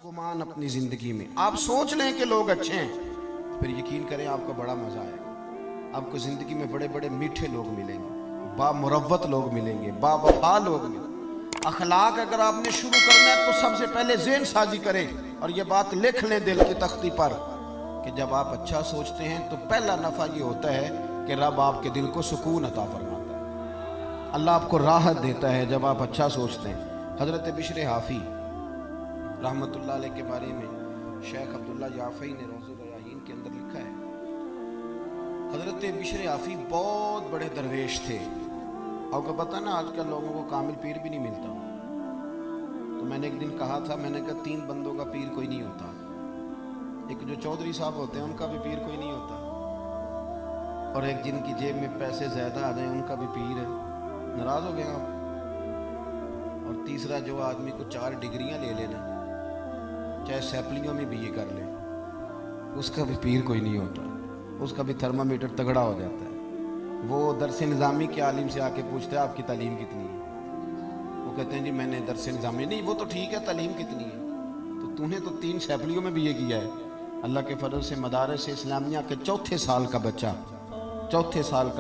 गुमान अपनी जिंदगी में। आप सोच लें कि लोग अच्छे हैं, फिर यकीन करें आपको बड़ा मजा आएगा। आपको जिंदगी में बड़े बड़े मीठे लोग मिलेंगे, बामुरव्वत लोग मिलेंगे, बावफा लोग मिलेंगे। अखलाक अगर आपने शुरू करना है तो सबसे पहले ज़हन साजी करें और ये बात लिख लें दिल की तख्ती पर कि जब आप अच्छा सोचते हैं तो पहला नफ़ा ये होता है कि रब आपके दिल को सुकून अता फरमाता है, अल्लाह आपको राहत देता है जब आप अच्छा सोचते हैं। हज़रत बिश्र हाफ़ी रहमतुल्लाह अलैह के बारे में शेख अब्दुल्ला याफ़ई ने रोज़ुल रयाहीन के अंदर लिखा है, हज़रत बिश्र हाफ़ी बहुत बड़े दरवेश थे। आपको पता ना आजकल लोगों को कामिल पीर भी नहीं मिलता। तो मैंने एक दिन कहा था, मैंने कहा 3 बंदों का पीर कोई नहीं होता। एक जो चौधरी साहब होते हैं उनका भी पीर कोई नहीं होता, और एक जिनकी जेब में पैसे ज़्यादा आ जाए उनका भी पीर है। नाराज़ हो गए आप। और तीसरा जो आदमी को 4 डिग्रियां ले लेना, चाहे सैपलियों में बीए कर ले, उसका भी पीर कोई नहीं होता। उसका भी थर्मामीटर तगड़ा हो जाता है। वो दरस निज़ामी के आलिम से आके पूछता है आपकी तालीम कितनी है, वो कहते हैं जी मैंने दरस निज़ामी। नहीं वो तो ठीक है, तालीम कितनी है? तो तूने तो 3 सैपलियों में बीए किया है। अल्लाह के फजल से मदारस इस्लामिया के चौथे साल का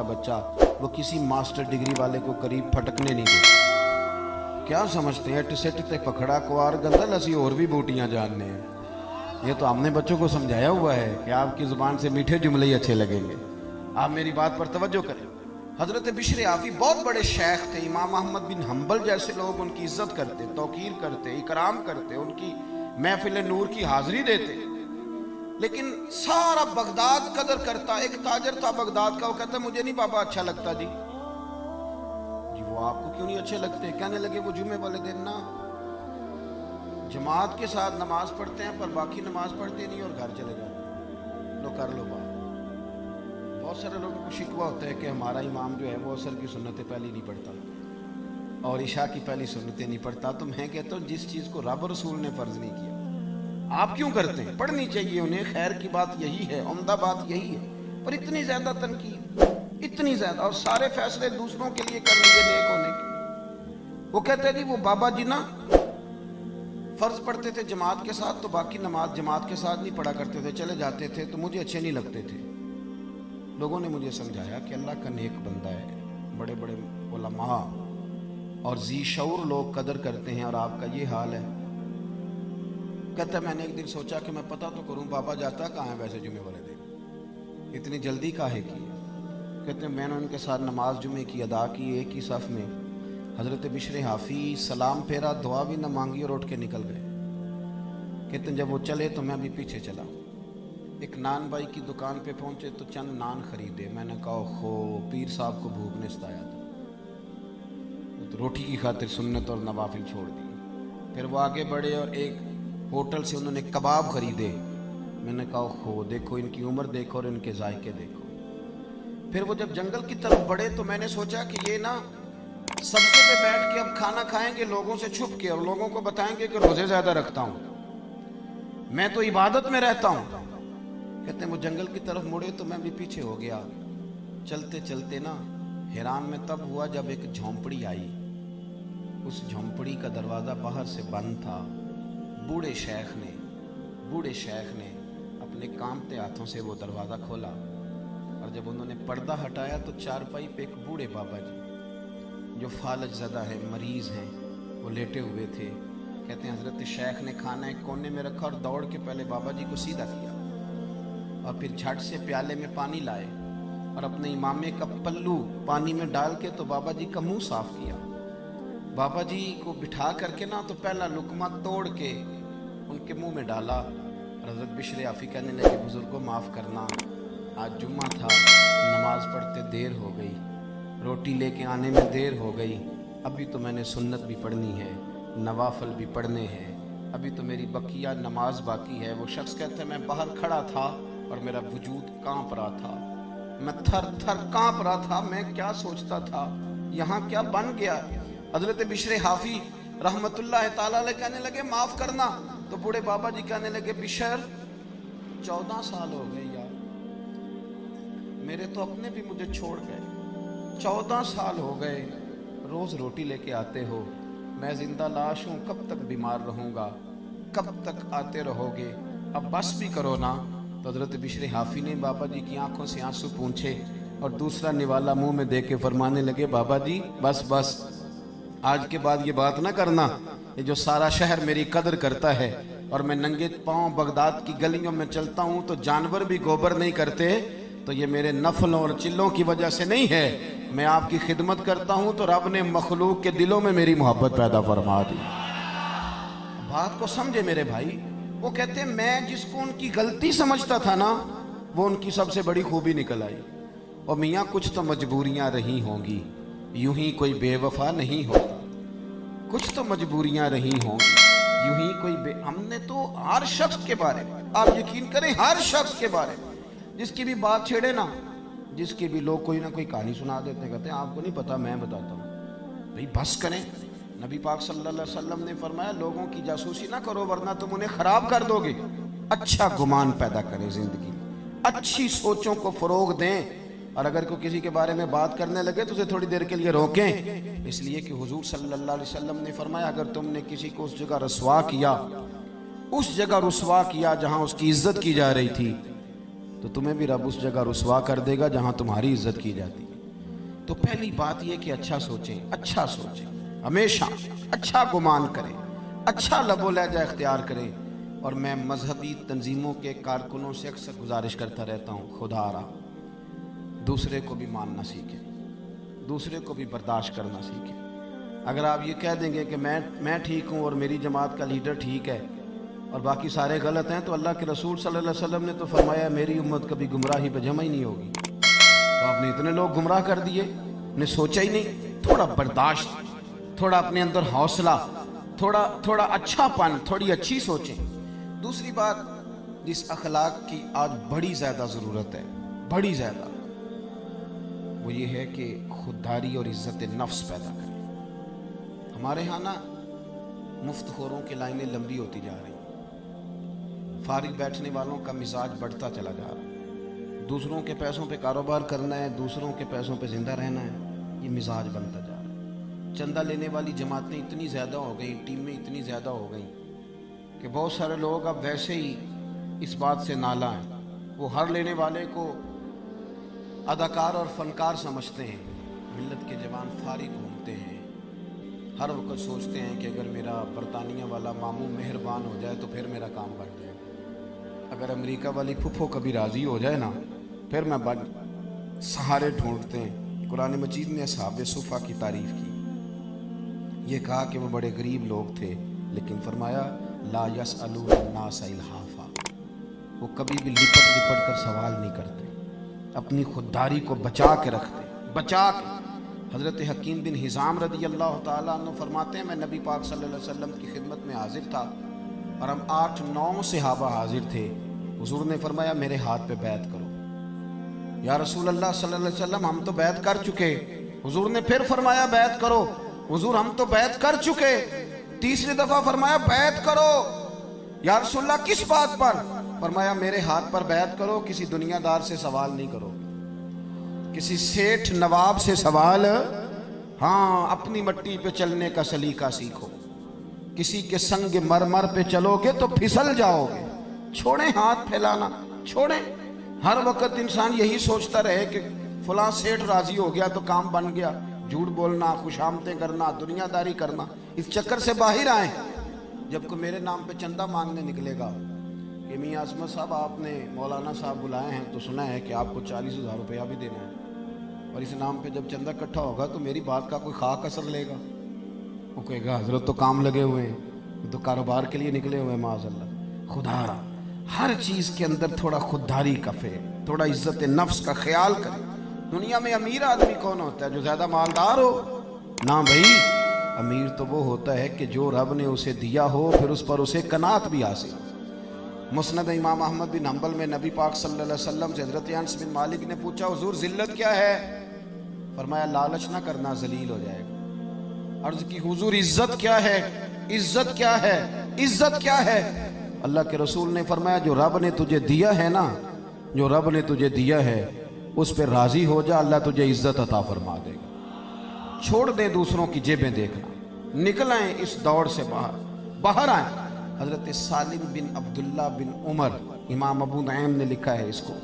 बच्चा वो किसी मास्टर डिग्री वाले को करीब फटकने नहीं देता। क्या समझते हैं एट सेट ते पखड़ा कुआर गंदल असी और भी बूटियां जानने हैं। ये तो हमने बच्चों को समझाया हुआ है कि आपकी जुबान से मीठे जुमले ही अच्छे लगेंगे। आप मेरी बात पर तवज्जो करें। हजरत बिश्र हाफ़ी बहुत बड़े शेख थे। इमाम अहमद बिन हम्बल जैसे लोग उनकी इज्जत करते, तौकीर करते, इकराम करते, उनकी महफिल नूर की हाजिरी देते। लेकिन सारा बगदाद कदर करता। एक ताजर था बगदाद का, वो कहता मुझे नहीं बाबा अच्छा लगता जी। वो आपको क्यों नहीं अच्छे लगते? कहने लगे वो जुमे वाले दिन ना जमात के साथ नमाज पढ़ते हैं पर बाकी नमाज पढ़ते नहीं और घर चले जाते हैं। लो कर लो बात। बहुत सारे लोगों को शिकवा होता है कि हमारा इमाम जो है वो असर की सुन्नतें पहली नहीं पढ़ता और इशा की पहली सुन्नतें नहीं पढ़ता। तो मैं कहता हूँ जिस चीज़ को रब रसूल ने फ़र्ज नहीं किया आप क्यों करते हैं? पढ़नी चाहिए उन्हें, खैर की बात यही है, उम्दा बात यही है। पर इतनी ज़्यादा तनकीद, इतनी ज़्यादा, और सारे फैसले दूसरों के लिए कर लीजिए नेक होने के। वो कहते हैं जी वो बाबा जी ना फ़र्ज पढ़ते थे जमात के साथ, तो बाकी नमाज जमात के साथ नहीं पढ़ा करते थे, चले जाते थे, तो मुझे अच्छे नहीं लगते थे। लोगों ने मुझे समझाया कि अल्लाह का नेक बंदा है, बड़े बड़े उलमा और जी शऊर लोग कदर करते हैं और आपका ये हाल है। कहता है मैंने एक दिन सोचा कि मैं पता तो करूं बाबा जाता कहाँ है वैसे जुमे वाले दिन, इतनी जल्दी काहे की? कहते हैं मैंने उनके साथ नमाज जुमे की अदा की एक ही सफ़ में। हज़रत बिश्र हाफ़ी सलाम फेरा, दुआ भी न मांगी और उठ के निकल गए। कहते हैं जब वो चले तो मैं भी पीछे चला। एक नान बाई की दुकान पे पहुंचे तो चंद नान खरीदे। मैंने कहा खो पीर साहब को भूख ने सताया था, तो रोटी की खातिर सुन्नत और नवाफिल छोड़ दी। फिर वो आगे बढ़े और एक होटल से उन्होंने कबाब खरीदे। मैंने कहा खो देखो इनकी उम्र देखो और इनके जायके देखो। फिर वो जब जंगल की तरफ बढ़े तो मैंने सोचा कि ये ना सब्ज़े पे बैठ के अब खाना खाएंगे लोगों से छुप के, और लोगों को बताएंगे कि रोज़े ज़्यादा रखता हूँ, मैं तो इबादत में रहता हूँ। कहते हैं वो जंगल की तरफ मुड़े तो मैं भी पीछे हो गया। चलते चलते ना हैरान में तब हुआ जब एक झोंपड़ी आई। उस झोंपड़ी का दरवाज़ा बाहर से बंद था। बूढ़े शेख ने अपने कांपते हाथों से वो दरवाज़ा खोला, और जब उन्होंने पर्दा हटाया तो चारपाई पे एक बूढ़े बाबा जी जो फालज ज़दा है, मरीज़ हैं, वो लेटे हुए थे। कहते हैं हज़रत शेख ने खाना एक कोने में रखा और दौड़ के पहले बाबा जी को सीधा किया और फिर झट से प्याले में पानी लाए और अपने इमामे का पल्लू पानी में डाल के तो बाबा जी का मुंह साफ किया। बाबा जी को बिठा करके ना तो पहला लुकमा तोड़ के उनके मुंह में डाला। हज़रत बिश्र हाफ़ी कहने लगे बुज़ुर्गों माफ़ करना, आज जुम्मा था, नमाज पढ़ते देर हो गई, रोटी लेके आने में देर हो गई, अभी तो मैंने सुन्नत भी पढ़नी है, नवाफल भी पढ़ने हैं, अभी तो मेरी बकिया नमाज बाकी है। वो शख्स कहते हैं मैं बाहर खड़ा था और मेरा वजूद कांप रहा था, मैं थर थर कांप रहा था। मैं क्या सोचता था, यहाँ क्या बन गया? हज़रत बिश्र हाफ़ी रहमतुल्लाह ताला अलैह कहने लगे माफ़ करना, तो बूढ़े बाबा जी कहने लगे बिश्र 14 साल हो गए यार, मेरे तो अपने भी मुझे छोड़ गए। 14 साल हो गए, रोज़ रोटी लेके आते हो, मैं जिंदा लाश हूँ, कब तक बीमार रहूँगा? कब तक आते रहोगे, अब बस भी करो ना। तो हजरत बिशर हाफी ने बाबा जी की आंखों से आंसू पूंछे और दूसरा निवाला मुंह में दे के फरमाने लगे, बाबा जी बस बस, आज के बाद ये बात ना करना, ये जो सारा शहर मेरी कदर करता है और मैं नंगे पांव बगदाद की गलियों में चलता हूं तो जानवर भी गोबर नहीं करते, तो ये मेरे नफलों और चिल्लों की वजह से नहीं है, मैं आपकी खिदमत करता हूं तो रब ने मखलूक के दिलों में मेरी मोहब्बत पैदा फरमा दी। बात को समझे मेरे भाई। वो कहते हैं मैं जिसको उनकी गलती समझता था ना, वो उनकी सबसे बड़ी खूबी निकल आई। और मियाँ कुछ तो मजबूरियां रही होंगी, यूं ही कोई बेवफा नहीं होता, कुछ तो मजबूरियां रही होंगी, यूं ही कोई हमने तो हर शख्स के बारे में, आप यकीन करें हर शख्स के बारे में जिसकी भी बात छेड़े ना, जिसकी भी लोग कोई ना कोई कहानी सुना देते, कहते हैं आपको नहीं पता मैं बताता हूँ। भाई बस करें, नबी पाक सल्लल्लाहु अलैहि वसल्लम ने फरमाया लोगों की जासूसी ना करो वरना तुम उन्हें खराब कर दोगे। अच्छा गुमान पैदा करें जिंदगी में, अच्छी सोचों को फरोग दें, और अगर कोई किसी के बारे में बात करने लगे तो उसे थोड़ी देर के लिए रोकें, इसलिए कि हुजूर सल्लल्लाहु अलैहि वसल्लम ने फरमाया अगर तुमने किसी को उस जगह रसवा किया, उस जगह रुसवा किया जहां उसकी इज्जत की जा रही थी, तो तुम्हें भी रब उस जगह रुसवा कर देगा जहां तुम्हारी इज्जत की जाती है। तो पहली बात यह कि अच्छा सोचें, अच्छा सोचें, हमेशा अच्छा गुमान करें, अच्छा लबो लहजा इख्तियार करें। और मैं मजहबी तंजीमों के कारकुनों से अक्सर गुजारिश करता रहता हूँ, खुदारा दूसरे को भी मानना सीखें, दूसरे को भी बर्दाश्त करना सीखें। अगर आप ये कह देंगे कि मैं ठीक हूँ और मेरी जमात का लीडर ठीक है और बाकी सारे गलत हैं, तो अल्लाह के रसूल सल्लल्लाहु अलैहि वसल्लम ने तो फरमाया मेरी उम्मत कभी गुमराही पे जमा ही नहीं होगी। तो आपने इतने लोग गुमराह कर दिए, ने सोचा ही नहीं। थोड़ा बर्दाश्त, थोड़ा अपने अंदर हौसला, थोड़ा अच्छापन, थोड़ी अच्छी सोचें। दूसरी बात जिस अखलाक की आज बड़ी ज़्यादा ज़रूरत है, बड़ी ज़्यादा, वो ये है कि खुददारी और इज्जत नफ्स पैदा करें। हमारे यहाँ ना मुफ्तखोरों की लाइनें लंबी होती जा रही, फारिग बैठने वालों का मिजाज बढ़ता चला जा रहा, दूसरों के पैसों पे कारोबार करना है, दूसरों के पैसों पे जिंदा रहना है, ये मिजाज बनता जा रहा है। चंदा लेने वाली जमातें इतनी ज़्यादा हो गई, टीमें इतनी ज़्यादा हो गई कि बहुत सारे लोग अब वैसे ही इस बात से नाला हैं, वो हर लेने वाले को अदाकार और फनकार समझते हैं। मिल्लत के जवान फारिग घूमते हैं, हर वक्त सोचते हैं कि अगर मेरा बरतानिया वाला मामू मेहरबान हो जाए तो फिर मेरा काम बढ़ जाए, अगर अमेरिका वाली फुफो कभी राज़ी हो जाए ना फिर मैं बन सहारे ढूंढते हैं। कुरान मजीद ने असहाबे सुफ़ा की तारीफ़ की, ये कहा कि वो बड़े गरीब लोग थे, लेकिन फरमाया ला यसअलून नास इल्हाफा, वो कभी भी लिपट लिपट कर सवाल नहीं करते, अपनी खुददारी को बचा के रखते, बचा के। हज़रत हकीम बिन हिज़ाम रदी अल्लाह ताला अन्हु फरमाते हैं मैं नबी पाक सल्लल्लाहु अलैहि वसल्लम की खिदमत में हाजिर था और हम 8-9 सहाबा हाजिर थे। हुजूर ने फरमाया मेरे हाथ पे बैत करो। या रसूल अल्लाह सल्लल्लाहु अलैहि वसल्लम हम तो बैत कर चुके। हुजूर ने फिर फरमाया बैत करो। हुजूर हम तो बैत कर चुके। तीसरी दफा फरमाया बैत करो। या रसूल अल्लाह किस बात पर? फरमाया मेरे हाथ पर बैत करो, किसी दुनियादार से सवाल नहीं करो, किसी सेठ नवाब से सवाल, हाँ अपनी मट्टी पे चलने का सलीका सीखो, किसी के संग मरमर पे चलोगे तो फिसल जाओगे। छोड़ें हाथ फैलाना, छोड़ें। हर वक्त इंसान यही सोचता रहे कि फलां सेठ राजी हो गया तो काम बन गया। झूठ बोलना, खुशामतें करना, दुनियादारी करना, इस चक्कर से बाहर आए। जब को मेरे नाम पे चंदा मांगने निकलेगा कि मियां आसमत साहब आपने मौलाना साहब बुलाए हैं तो सुना है कि आपको 40,000 रुपया भी देना है, और इस नाम पे जब चंदा इकट्ठा होगा तो मेरी बात का कोई खाक असर लेगा। वो कहेगा हजरत तो काम लगे हुए हैं, तो कारोबार के लिए निकले हुए हैं माज़अल्लाह। खुदा हर चीज़ के अंदर थोड़ा खुददारी का फेर, थोड़ा इज्जत नफ्स का ख्याल करे। दुनिया में अमीर आदमी कौन होता है? जो ज़्यादा मालदार हो ना भाई। अमीर तो वो होता है कि जो रब ने उसे दिया हो फिर उस पर उसे कनात भी हासिल। मुस्नद इमाम अहमद बिन हंबल में नबी पाक सल्लल्लाहु अलैहि वसल्लम से हज़रत अनस बिन मालिक ने पूछा हुजूर जिल्लत क्या है? फरमाया लालच ना करना, जलील हो जाएगा। अर्ज की हुजूर इज्जत क्या है? इज्जत क्या है? इज्जत क्या है? अल्लाह के रसूल ने फरमाया जो रब ने तुझे दिया है ना, जो रब ने तुझे दिया है उस पर राजी हो जा, अल्लाह तुझे इज्जत अता फरमा देगा। छोड़ दे दूसरों की जेबें देखना, निकल आए इस दौड़ से बाहर, बाहर आए। حضرت سالم بن عبداللہ بن عمر، امام ابو نعیم نے لکھا ہے اس کو،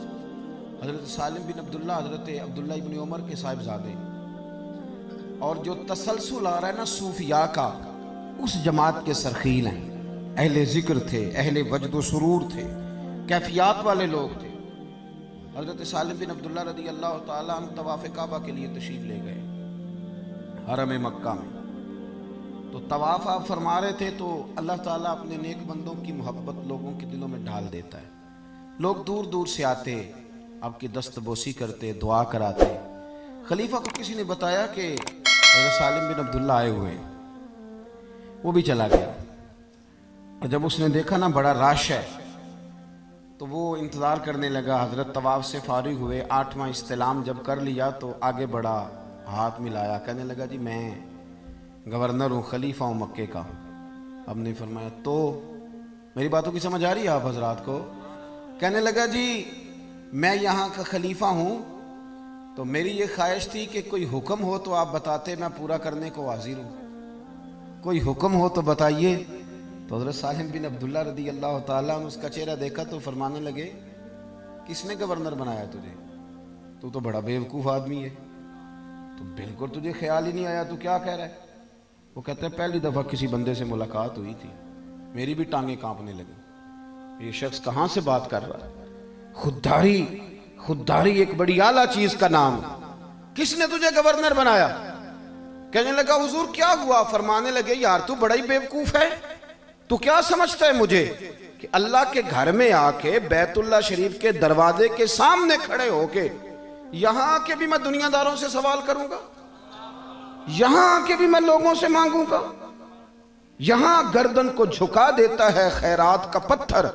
حضرت سالم بن عبداللہ حضرت عبداللہ ابن عمر کے صاحبزادے، اور جو تسلسل آ رہا ہے نا صوفیاء کا، اس جماعت کے سرخیل ہیں، اہل ذکر تھے، اہل وجد و سرور تھے، کیفیات والے لوگ تھے۔ حضرت سالم بن عبداللہ رضی اللہ تعالیٰ عنہ طواف کعبہ کے لیے تشریف لے گئے حرم مکہ میں، تو طواف آپ فرما رہے تھے تو اللہ تعالیٰ اپنے نیک بندوں کی محبت لوگوں کے دلوں میں ڈال دیتا ہے، لوگ دور دور سے آتے، آپ کی دست بوسی کرتے، دعا کراتے۔ خلیفہ کو کسی نے بتایا کہ حضرت سالم بن عبداللہ آئے ہوئے ہیں، وہ بھی چلا گیا، اور جب اس نے دیکھا نا بڑا رش ہے تو وہ انتظار کرنے لگا۔ حضرت طواف سے فارغ ہوئے، 8واں استلام جب کر لیا تو آگے بڑھا، ہاتھ ملایا، کہنے لگا جی میں گورنر ہوں، خلیفہ ہوں مکے کا۔ اب نے فرمایا تو میری باتوں کی سمجھ آ رہی ہے آپ حضرات کو؟ کہنے لگا جی میں یہاں کا خلیفہ ہوں تو میری یہ خواہش تھی کہ کوئی حکم ہو تو آپ بتاتے، میں پورا کرنے کو حاضر ہوں، کوئی حکم ہو تو بتائیے۔ تو حضرت سالم بن عبداللہ رضی اللہ تعالیٰ عنہ اس کا چہرہ دیکھا تو فرمانے لگے کس نے گورنر بنایا تجھے؟ تو بڑا بیوقوف آدمی ہے، تو بالکل تجھے خیال ہی نہیں آیا، تو کیا کہہ رہا ہے؟ وہ کہتا ہے پہلی دفعہ کسی بندے سے ملاقات ہوئی تھی، میری بھی ٹانگیں کانپنے لگی، یہ شخص کہاں سے بات کر رہا ہے؟ خودداری ایک بڑی اعلیٰ چیز کا نام، کس نے تجھے گورنر بنایا؟ کہنے لگا حضور کیا ہوا؟ فرمانے لگے یار تو بڑا ہی بیوقوف ہے، تو کیا سمجھتا ہے مجھے کہ اللہ کے گھر میں آ کے بیت اللہ شریف کے دروازے کے سامنے کھڑے ہو کے یہاں آ کے بھی میں دنیا داروں سے سوال کروں گا، یہاں آ کے بھی میں لوگوں سے مانگوں گا؟ یہاں گردن کو جھکا دیتا ہے خیرات کا پتھر،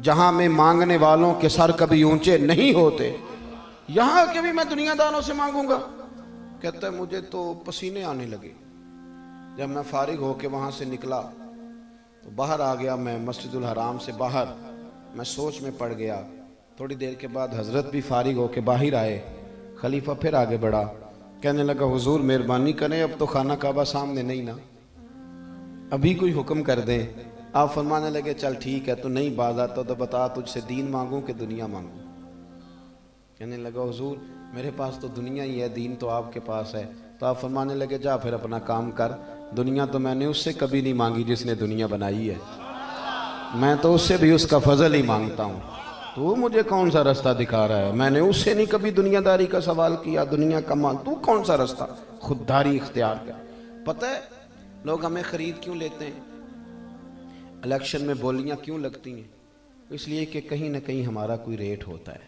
جہاں میں مانگنے والوں کے سر کبھی اونچے نہیں ہوتے، یہاں آ کے بھی میں دنیا داروں سے مانگوں گا؟ کہتا ہے مجھے تو پسینے آنے لگے، جب میں فارغ ہو کے وہاں سے نکلا تو باہر آ گیا، میں مسجد الحرام سے باہر، میں سوچ میں پڑ گیا۔ تھوڑی دیر کے بعد حضرت بھی فارغ ہو کے باہر آئے، خلیفہ پھر آگے بڑھا، کہنے لگا حضور مہربانی کریں، اب تو خانہ کعبہ سامنے نہیں نا، ابھی کوئی حکم کر دیں۔ آپ فرمانے لگے چل ٹھیک ہے، تو نہیں باز آتا تو بتا تجھ سے دین مانگوں کہ دنیا مانگوں؟ کہنے لگا حضور میرے پاس تو دنیا ہی ہے، دین تو آپ کے پاس ہے۔ تو آپ فرمانے لگے جا پھر اپنا کام کر، دنیا تو میں نے اس سے کبھی نہیں مانگی جس نے دنیا بنائی ہے، میں تو اس سے بھی اس کا فضل ہی مانگتا ہوں، تو مجھے کون سا رستہ دکھا رہا ہے؟ میں نے اس سے نہیں کبھی دنیا داری کا سوال کیا، دنیا کا مانگ، تو کون سا رستہ؟ خودداری اختیار کر۔ پتہ ہے لوگ ہمیں خرید کیوں لیتے ہیں، الیکشن میں بولیاں کیوں لگتی ہیں؟ اس لیے کہ کہیں نہ کہیں ہمارا کوئی ریٹ ہوتا ہے،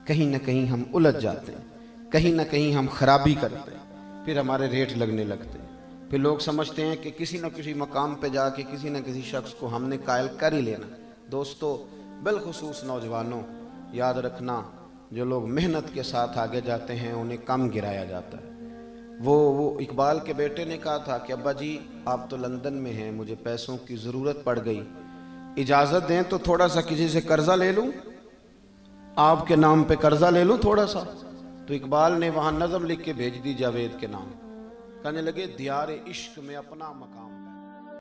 کہیں نہ کہیں ہم الجھ جاتے ہیں، کہیں نہ کہیں ہم خرابی کرتے ہیں، پھر ہمارے ریٹ لگنے لگتے ہیں، پھر لوگ سمجھتے ہیں کہ کسی نہ کسی مقام پہ جا کے کسی نہ کسی شخص کو ہم نے قائل کر ہی لینا۔ دوستو بالخصوص نوجوانوں یاد رکھنا، جو لوگ محنت کے ساتھ آگے جاتے ہیں انہیں کم گرایا جاتا ہے۔ وہ اقبال کے بیٹے نے کہا تھا کہ ابا جی آپ تو لندن میں ہیں، مجھے پیسوں کی ضرورت پڑ گئی، اجازت دیں تو تھوڑا سا کسی سے قرضہ لے لوں، آپ کے نام پہ قرضہ لے لوں تھوڑا سا؟ تو اقبال نے وہاں نظم لکھ کے بھیج دی جاوید کے نام، کہنے لگے دیار عشق میں اپنا مقام